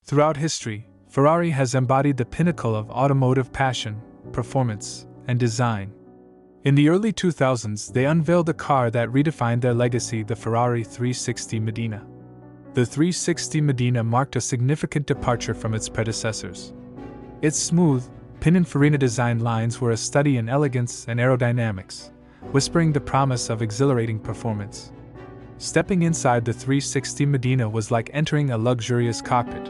Throughout history, Ferrari has embodied the pinnacle of automotive passion, performance, and design. In the early 2000s, they unveiled a car that redefined their legacy, the Ferrari 360 Modena. The 360 Modena marked a significant departure from its predecessors. Its smooth, Pininfarina design lines were a study in elegance and aerodynamics, whispering the promise of exhilarating performance. Stepping inside the 360 Modena was like entering a luxurious cockpit.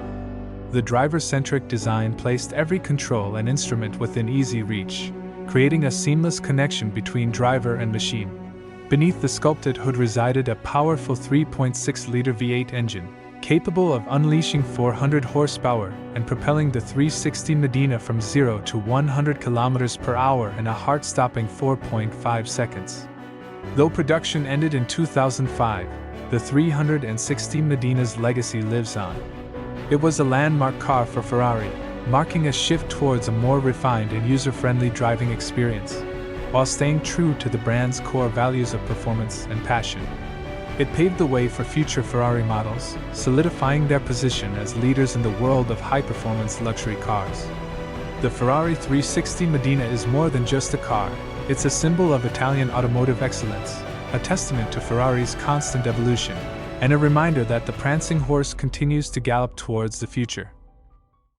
The driver-centric design placed every control and instrument within easy reach, creating a seamless connection between driver and machine. Beneath the sculpted hood resided a powerful 3.6-liter V8 engine, capable of unleashing 400 horsepower and propelling the 360 Modena from 0 to 100 km per hour in a heart-stopping 4.5 seconds. Though production ended in 2005, the 360 Modena's legacy lives on. It was a landmark car for Ferrari, marking a shift towards a more refined and user-friendly driving experience, while staying true to the brand's core values of performance and passion. It paved the way for future Ferrari models, solidifying their position as leaders in the world of high-performance luxury cars. The Ferrari 360 Modena is more than just a car, it's a symbol of Italian automotive excellence, a testament to Ferrari's constant evolution, and a reminder that the prancing horse continues to gallop towards the future.